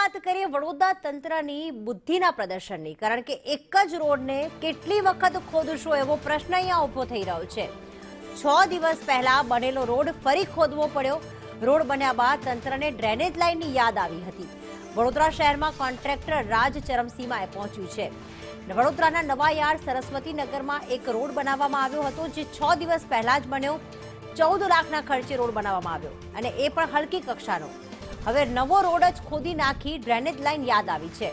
વાત કરીએ વડોદરા તંત્રની બુદ્ધિના પ્રદર્શનની, કારણ કે એક જ રોડને કેટલી વખત ખોદશો એવો પ્રશ્ન અહીંયા ઊભો થઈ રહ્યો છે। 6 દિવસ પહેલા બનેલો રોડ ફરી ખોદવો પડ્યો। રોડ બન્યા બાદ તંત્રને ડ્રેનેજ લાઇનની યાદ આવી હતી। વડોદરા શહેરમાં કોન્ટ્રાક્ટર રાજ ચરમસીમાએ પહોંચ્યું છે। વડોદરાના નવાયાર્ડ સરસ્વતી નગરમાં એક રોડ બનાવવામાં આવ્યો હતો, જે 6 દિવસ પહેલા જ બન્યો। 14 લાખના ખર્ચે રોડ બનાવવામાં આવ્યો અને એ પણ હલકી કક્ષાનો। હવે નવો રોડ જ ખોદી નાખી ડ્રેનેજ લાઇન યાદ આવી છે।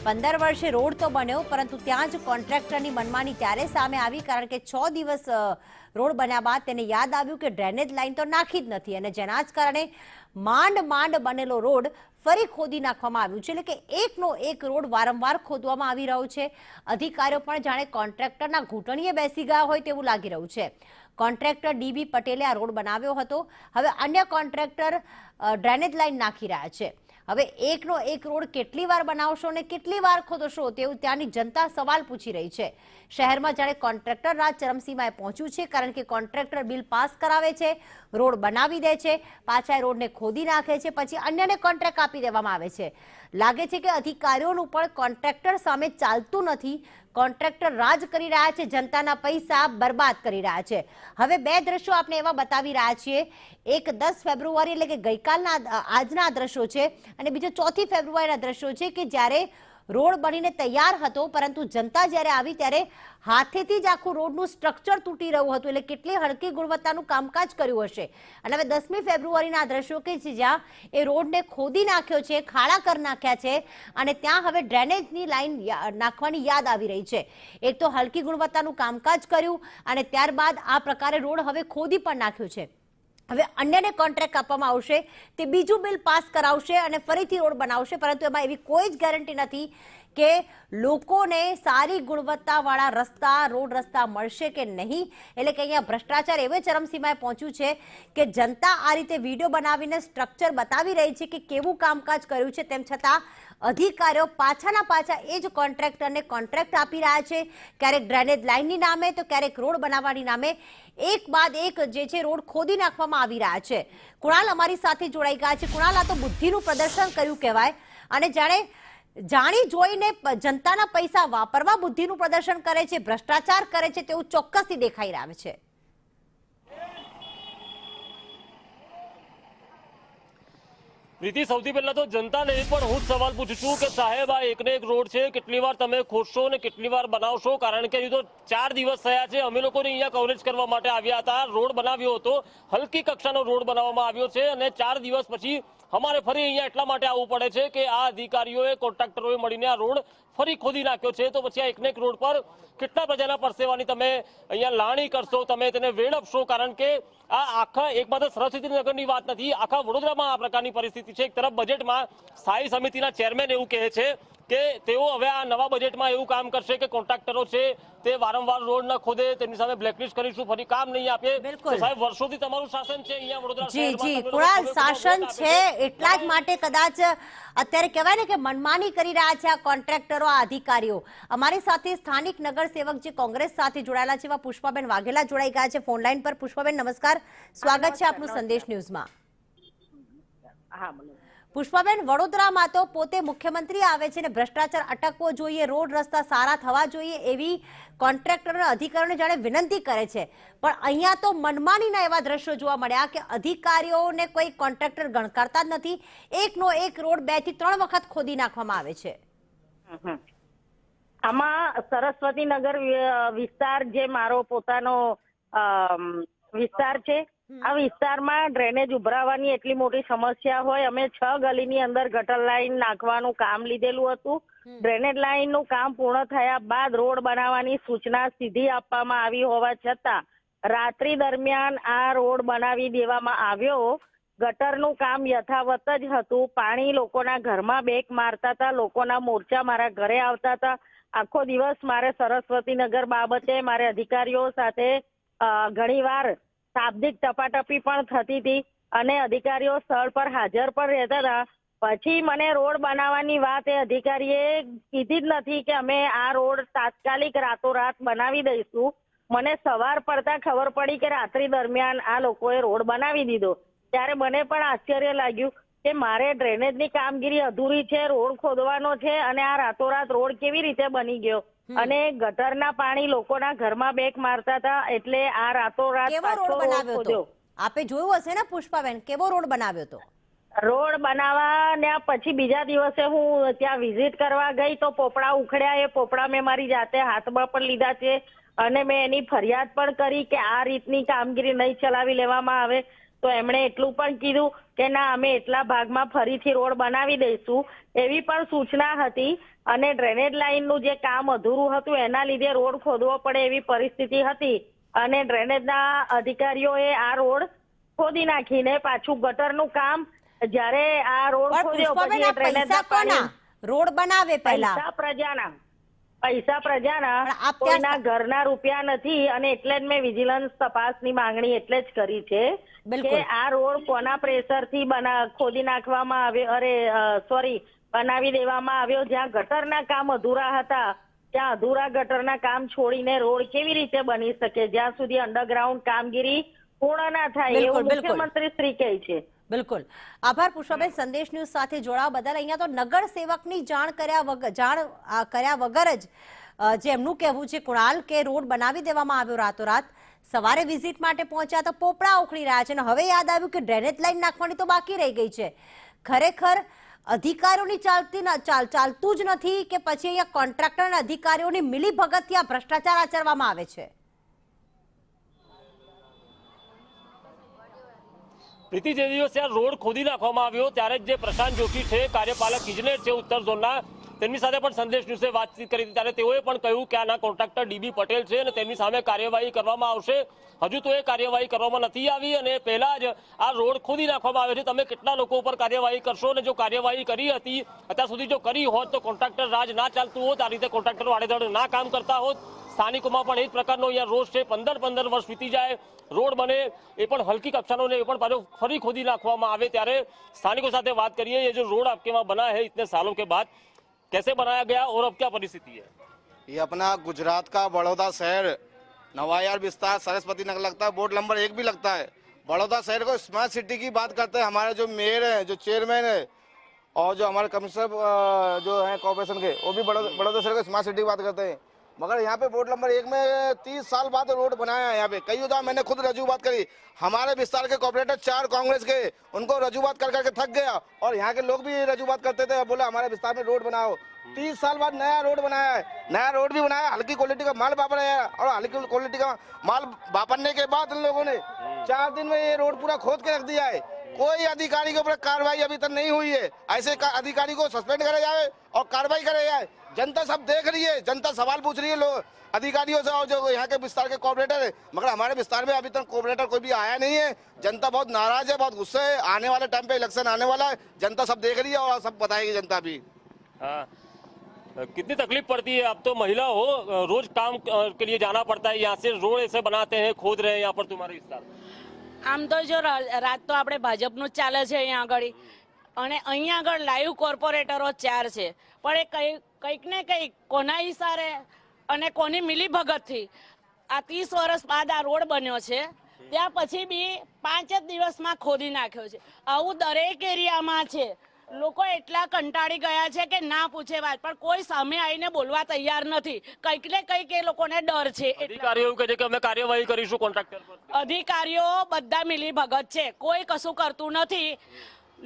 15 વર્ષે રોડ તો બન્યો, પરંતુ ત્યાં જ કોન્ટ્રાક્ટરની મનમાની ત્યારે સામે આવી, કારણ કે 6 દિવસ રોડ બન્યા બાદ તેને યાદ આવ્યું કે ડ્રેનેજ લાઇન તો નાખી જ નથી, અને જેના જ કારણે માંડ બનેલો રોડ ફરી ખોદી નાખવામાં આવ્યું છે। એટલે કે એકનો એક રોડ વારંવાર ખોદવામાં આવી રહ્યો છે। અધિકારીઓ પણ જાણે કોન્ટ્રાક્ટરના ઘૂંટણીએ બેસી ગયા હોય તેવું લાગી રહ્યું છે। કોન્ટ્રાક્ટર ડીબી પટેલે આ રોડ બનાવ્યો હતો, હવે અન્ય કોન્ટ્રાક્ટર ડ્રેનેજ લાઇન નાખી રહ્યા છે। હવે એકનો એક રોડ કેટલી વાર બનાવશો અને કેટલી વાર ખોદશો તેવું ત્યાંની જનતા સવાલ પૂછી રહી છે। શહેરમાં જાણે કોન્ટ્રાક્ટર રાજ ચરમસીમાએ પહોંચ્યું છે, કારણ કે કોન્ટ્રાક્ટર બિલ પાસ કરાવે છે, રોડ બનાવી દે છે, પાછા એ રોડને ખોદી નાખે છે, પછી અન્યને કોન્ટ્રાક્ટ આપી દેવામાં આવે છે। લાગે છે કે અધિકારીઓનું પણ કોન્ટ્રાક્ટર સામે ચાલતું નથી। કોન્ટ્રાક્ટર રાજ કરી રહ્યા છે, જનતાના પૈસા બરબાદ કરી રહ્યા છે। હવે બે દ્રશ્યો આપણે એવા બતાવી રહ્યા છીએ। એક 10 ફેબ્રુઆરી એટલે કે ગઈકાલના આજના દ્રશ્યો છે, અને બીજો 4 ફેબ્રુઆરીના દ્રશ્યો છે કે જ્યારે રોડ બનીને તૈયાર હતો, પરંતુ જનતા જ્યારે આવી ત્યારે હાથેથી જ આખું રોડનું સ્ટ્રક્ચર તૂટી રહ્યું હતું। એટલે કેટલી હલકી ગુણવત્તાનું કામકાજ કર્યું હશે। અને હવે 10મી ફેબ્રુઆરીના દ્રશ્યો કે જ્યાં એ રોડને ખોદી નાખ્યો છે, ખાડા કરી નાખ્યા છે, અને ત્યાં હવે ડ્રેનેજની લાઈન નાખવાની યાદ આવી રહી છે। એક તો હલકી ગુણવત્તાનું કામકાજ કર્યું અને ત્યારબાદ આ પ્રકારે રોડ હવે ખોદી પણ નાખ્યો છે। હવે અન્યને કોન્ટ્રાક્ટ આપવામાં આવશે, તે બીજું બિલ પાસ કરાવશે અને ફરીથી રોડ બનાવશે, પરંતુ એમાં એવી કોઈ જ ગેરંટી નથી કે લોકોને સારી ગુણવત્તાવાળા રોડ રસ્તા મળશે કે નહીં। એટલે કે અહીંયા ભ્રષ્ટાચાર એવે ચરમસીમાએ પહોંચ્યું છે કે જનતા આ રીતે વિડીયો બનાવીને સ્ટ્રક્ચર બતાવી રહી છે કે કેવું કામકાજ કર્યું છે, તેમ છતાં અધિકારીઓ પાછાના પાછા એ જ કોન્ટ્રાક્ટરને કોન્ટ્રાક્ટ આપી રહ્યા છે। ક્યારેક ડ્રેનેજ લાઇનની નામે તો ક્યારેક રોડ બનાવવાની નામે એક બાદ એક જે છે રોડ ખોદી નાખવામાં આવી રહ્યા છે। કુણાલ અમારી સાથે જોડાઈ ગયા છે। કુણાલ, આ તો બુદ્ધિનું પ્રદર્શન કર્યું કહેવાય, અને જાણી જોઈને જનતાના પૈસા વાપરવા બુદ્ધિનું પ્રદર્શન કરે છે, ભ્રષ્ટાચાર કરે છે તેવું ચોક્કસથી દેખાઈ રહ્યું છે। પ્રીતિ, સૌથી પહેલા તો જનતાને એ પણ હું જ સવાલ પૂછું છું કે સાહેબ, આ એકને એક રોડ છે, કેટલી વાર તમે ખોદશો ને કેટલી વાર બનાવશો? કારણ કે હજુ તો 4 દિવસ થયા છે, અમે લોકોને અહીંયા કવરેજ કરવા માટે આવ્યા હતા। રોડ બનાવ્યો હતો, હલકી કક્ષાનો રોડ બનાવવામાં આવ્યો છે, અને 4 દિવસ પછી અમારે ફરી અહીંયા એટલા માટે આવવું પડે છે કે આ અધિકારીઓએ, કોન્ટ્રાક્ટરોએ મળીને આ રોડ ફરી ખોદી નાખ્યો છે। તો પછી આ એકને એક રોડ પર કેટલા પ્રજાના પરસેવાની તમે અહીંયા લાણી કરશો, તમે તેને વેડપશો? કારણ કે આ આખા એક માત્ર સરસ્વતી નગરની વાત નથી, આખા વડોદરામાં આ પ્રકારની પરિસ્થિતિ છે। એક તરફ બજેટમાં સ્થાયી સમિતિના ચેરમેન એવું કહે છે કે તેઓ હવે આ નવા બજેટમાં એવું કામ કરશે કે કોન્ટ્રાક્ટરો છે તે વારંવાર રોડ ન ખોદે, તેમની સામે બ્લેકલિસ્ટ કરીશું, ફરી કામ નહીં આપે। તો સાહેબ, વર્ષોથી તમારું શાસન છે અહીંયા વડોદરા શહેરમાં। જી કુણાલ, શાસન છે એટલા જ માટે કદાચ અત્યારે કહેવાય ને કે મનમાની કરી રહ્યા છે આ કોન્ટ્રાક્ટરો, આ અધિકારીઓ। અમારી સાથે સ્થાનિક નગરસેવક જે કોંગ્રેસ સાથે જોડાયેલા છે એવા પુષ્પાબેન વાઘેલા જોડાઈ ગયા છે ફોન લાઈન પર। પુષ્પાબેન, નમસ્કાર, સ્વાગત છે આપનું સંદેશ ન્યૂઝમાં। પુષ્પાબેન, વડોદરામાં તો પોતે મુખ્યમંત્રી આવે છે ને ભ્રષ્ટાચાર અટકવો જોઈએ, રોડ રસ્તા સારા થવા જોઈએ એવી કોન્ટ્રાક્ટરોના અધિકારીઓને જાણે વિનંતી કરે છે, પણ અહીંયા તો મનમાનીના એવા દ્રશ્યો જોવા મળ્યા કે અધિકારીઓને કોઈ કોન્ટ્રાક્ટર ગણકારતા જ નથી। એકનો એક રોડ 2 થી 3 વખત ખોદી નાખવામાં આવે છે। આમાં સરસ્વતી નગર વિસ્તાર જે મારો પોતાનો વિસ્તાર છે, આ વિસ્તારમાં ડ્રેનેજ ઉભરાવાની એટલી મોટી સમસ્યા હોય, અમે 6 ગલીની અંદર ગટર લાઈન નાખવાનું કામ લીધેલું હતું। ડ્રેનેજ લાઈનનું કામ પૂર્ણ થયા બાદ રોડ બનાવવાની સૂચના સીધી આપવામાં આવી હોવા છતાં રાત્રિ દરમિયાન આ રોડ બનાવી દેવામાં આવ્યો। ગટરનું કામ યથાવત જ હતું, પાણી લોકોના ઘરમાં બેક મારતા હતા, લોકોના મોરચા મારા ઘરે આવતા હતા। આખો દિવસ મારે સરસ્વતી નગર બાબતે મારે અધિકારીઓ સાથે ઘણીવાર શાબ્દિક ટપાટપી પણ થતી હતી, અને અધિકારીઓ સ્થળ પર હાજર પણ રહેતા હતા। પછી મને રોડ બનાવવાની વાત એ અધિકારીએ કીધી જ નથી કે અમે આ રોડ તાત્કાલિક રાતોરાત બનાવી દઈશું। મને સવાર પડતા ખબર પડી કે રાત્રિ દરમિયાન આ લોકોએ રોડ બનાવી દીધો, ત્યારે મને પણ આશ્ચર્ય લાગ્યું કે મારે ડ્રેનેજની કામગીરી અધૂરી છે, રોડ ખોદવાનો છે અને આ રાતોરાત રોડ કેવી રીતે બની ગયો અને ગટરના પાણી લોકોના ઘરમાં બેક મારતા હતા એટલે આ રાતોરાત કેવો રોડ પાછો રોડ બનાવ્યો ખોદ્યો. હતો? આપે જોયું હશે ને પુષ્પાબેન, કેવો રોડ બનાવ્યો હતો? રોડ બનાવવા ને પછી બીજા દિવસે હું ત્યાં વિઝિટ કરવા ગઈ તો પોપડા ઉખડ્યા. એ પોપડા મેં મારી જાતે હાથમાં પણ લીધા છે અને મેં એની ફરિયાદ પણ કરી કે આ રીતની કામગીરી નહીં ચલાવી લેવામાં આવે. તો એમણે એટલું પણ કીધું કે ના, અમે એટલા ભાગમાં ફરીથી રોડ બનાવી દઈશું, એવી પણ સૂચના હતી. અને ડ્રેનેજ લાઇનનું જે કામ અધૂરું હતું એના લીધે રોડ ખોદવો પડે એવી પરિસ્થિતિ હતી અને ડ્રેનેજના અધિકારીઓએ આ રોડ ખોદી નાખીને પાછું ગટરનું કામ જ્યારે આ રોડ પણ ખોદ્યો પુષ્પાબેન, પછી આ પૈસા કોના? રોડ બનાવે પહેલા પૈસા પ્રજાના, પણ આપ કોઈના ઘરના રૂપિયા નથી. અને એટલે જ મેં વિજિલન્સ તપાસની માંગણી એટલે જ કરી છે બિલકુલ. કે આ રોડ કોના પ્રેશરથી ખોદી નાખવામાં આવ્યો, બનાવી દેવામાં આવ્યો. જ્યાં ગટરના કામ અધૂરા હતા ત્યાં અધૂરા ગટરના કામ છોડીને રોડ કેવી રીતે બની શકે જ્યાં સુધી અંડરગ્રાઉન્ડ કામગીરી પૂર્ણ ના થાય, બિલકુલ, એવું બિલકુલ. મુખ્યમંત્રી શ્રી કહે છે. બિલકુલ આભાર પુષ્પાબેન, સંદેશ ન્યૂઝ સાથે જોડાવા બદલ. અહીંયા તો નગર સેવકની જાણ કર્યા વગર જ જે એમનું કહેવું છે કુણાલ, કે રોડ બનાવી દેવામાં આવ્યો રાતોરાત. સવારે વિઝિટ માટે પહોંચ્યા તો પોપડા ઉખડી રહ્યા છે અને હવે યાદ આવ્યું કે ડ્રેનેજ લાઈન નાખવાની તો બાકી રહી ગઈ છે. ખરેખર અધિકારીઓની ચાલતું જ નથી કે પછી અહીંયા કોન્ટ્રાક્ટર અને અધિકારીઓની મિલીભગતથી આ ભ્રષ્ટાચાર આચરવામાં આવે છે? પ્રીતિ, જે દિવસે આ રોડ ખોદી નાખવામાં આવ્યો ત્યારે જે પ્રશાંત જોશી છે, કાર્યપાલક ઇજનેર છે ઉત્તર ઝોનના, તેમની સાથે પણ સંદેશ ન્યૂઝે વાતચીત કરી હતી ત્યારે તેઓએ પણ કહ્યું કે આના કોન્ટ્રાક્ટર ડીબી પટેલ છે અને તેમની સામે કાર્યવાહી કરવામાં આવશે. હજુ તો એ કાર્યવાહી કરવામાં નથી આવી અને પહેલા જ આ રોડ ખોદી નાખવામાં આવ્યો છે. તમે કેટલા લોકો ઉપર કાર્યવાહી કરશો? અને જો કાર્યવાહી કરી હતી અત્યાર સુધી, જો કરી હોત તો કોન્ટ્રાક્ટર રાજ ના ચાલતું હોત, આ રીતે કોન્ટ્રાક્ટરો આડેધડ ના કામ કરતા હોત. સ્થાનિકોમાં પણ એ જ પ્રકારનો અહીંયા રોષ છે. 15 વર્ષ વીતી જાય, રોડ બને એ પણ હલકી કક્ષાનો ને એ પણ પાછો ફરી ખોદી નાખવામાં આવે. ત્યારે સ્થાનિકો સાથે વાત કરીએ, ये जो रोड आपके वहाँ बना है इतने सालों के बाद, कैसे बनाया गया और अब क्या परिस्थिति है? ये अपना गुजरात का बड़ौदा शहर नवायार विस्तार सरस्वती नगर लगता है, बोर्ड नंबर 1 भी लगता है। बड़ौदा शहर को स्मार्ट सिटी की बात करते हैं। हमारे जो मेयर है, जो चेयरमैन है और जो हमारे कमिश्नर जो है कॉर्पोरेशन के, वो भी बड़ौदा शहर को स्मार्ट सिटी की बात करते हैं। मगर यहाँ पे बोर्ड नंबर 1 में 30 साल बाद रोड बनाया है। यहाँ पे कई उदा मैंने खुद रजूआत करी, हमारे विस्तार के कॉर्पोरेटर 4 कांग्रेस के, उनको रजूआत कर करके थक गया और यहाँ के लोग भी रजूआत करते थे, बोला हमारे विस्तार में रोड बनाओ। 30 साल बाद नया रोड बनाया है, नया रोड भी बनाया, हल्की क्वालिटी का माल वापरा है और हल्की क्वालिटी का माल वापरने के बाद इन लोगों ने 4 दिन में ये रोड पूरा खोद के रख दिया है। कोई अधिकारी के ऊपर कार्रवाई अभी तक नहीं हुई है। ऐसे अधिकारी को सस्पेंड करे जाए और कार्रवाई करे जाए। जनता सब देख रही है, जनता सवाल पूछ रही है लोग अधिकारियों से और जो यहाँ के विस्तार के कॉर्पोरेटर है, मगर हमारे विस्तार में अभी तक कॉर्पोरेटर कोई भी आया नहीं है। जनता बहुत नाराज है, बहुत गुस्से है। आने वाले टाइम पे इलेक्शन आने वाला है, जनता सब देख रही है और सब बताएगी जनता भी। हाँ, कितनी तकलीफ पड़ती है? अब तो महिला हो, रोज काम के लिए जाना पड़ता है, यहाँ से रोड ऐसे बनाते हैं, खोद रहे हैं यहाँ पर तुम्हारे विस्तार? આમ તો જો રાત તો આપણે ભાજપનું જ ચાલે છે અહીંયા આગળ અને અહીંયા આગળ લાઈવ કોર્પોરેટરો 4 છે પણ એ કંઈક ને કંઈક કોના ઈશારે અને કોની મિલીભગતથી આ 30 વર્ષ બાદ આ રોડ બન્યો છે ત્યાં પછી બી 5 જ દિવસમાં ખોદી નાખ્યો છે. આવું દરેક એરિયામાં છે. લોકો એટલા કંટાળી ગયા છે કે ના પૂછે વાત, પણ કોઈ સામે આવીને બોલવા તૈયાર નથી. કંઈક ને કંઈક એ લોકોને ડર છે. અધિકારીઓ એવું કહે છે કે અમે કાર્યવાહી કરીશું કોન્ટ્રાક્ટર પર. અધિકારીઓ બધા મિલી ભગત છે, કોઈ કશું કરતું નથી.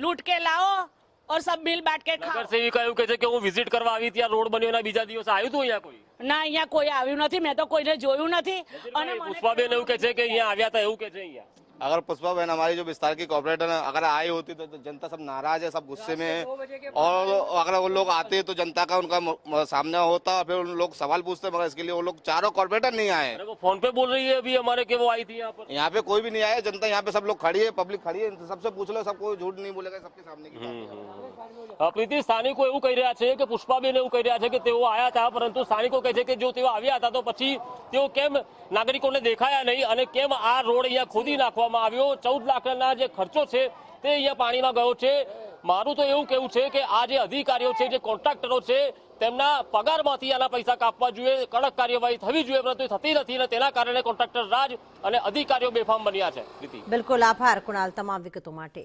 લૂંટ કે લાવો और सब मिल बांट के खाओ. નગર સેવિકા એવું કહે છે કે હું વિઝિટ કરવા આવી ત્યાં રોડ બન્યો એના બીજા દિવસે આવ્યું હતું અહીંયા કોઈ? ના, અહીંયા કોઈ આવ્યું નથી, મેં તો કોઈને જોયું નથી. અને પુષ્પાબેન એવું કહે છે કે અહીંયા આવ્યા હતા એવું કહે છે અહીંયા. अगर पुष्पा बहन हमारी जो विस्तार की कॉर्पोरेटर है अगर आई होती तो जनता सब नाराज है, सब गुस्से में है और अगर वो लोग आते तो जनता का उनका सामना होता, फिर उन लोग सवाल पूछते, मगर इसके लिए वो लोग 4 कॉर्पोरेटर नहीं आए। वो फोन पे बोल रही है अभी हमारे कि वो आई थी यहाँ पर। यहाँ पे कोई भी नहीं आया, जनता यहाँ पे सब लोग खड़ी है, पब्लिक खड़ी है, सबसे पूछ लो, सब कोई झूठ नहीं बोलेगा, सबके सामने की बात है। પ્રીતિ, સ્થાનિકો એવું કહી રહ્યા છે કે પુષ્પાબેન એવું કહી રહ્યા છે કે તેઓ આવ્યા હતા, પરંતુ સ્થાનિકો કહે છે કે જો તેઓ આવ્યા હતા તો પછી તેઓ કેમ નાગરિકોને દેખાયા નહીં અને કેમ આ રોડ અહીંયા ખોદી નાખવામાં આવ્યો? 14 લાખના જે ખર્ચો છે તે અહીંયા પાણીમાં ગયો છે. મારું તો એવું કહેવું છે કે આ જે અધિકારીઓ છે, જે કોન્ટ્રાક્ટરો છે, તેમના પગારમાંથી આના પૈસા કાપવા જોઈએ, કડક કાર્યવાહી થવી જોઈએ, પરંતુ થતી નથી અને તેના કારણે કોન્ટ્રાક્ટર રાજ અને અધિકારીઓ બેફામ બન્યા છે. બિલકુલ આભાર કુણાલ તમામ વિગતો માટે.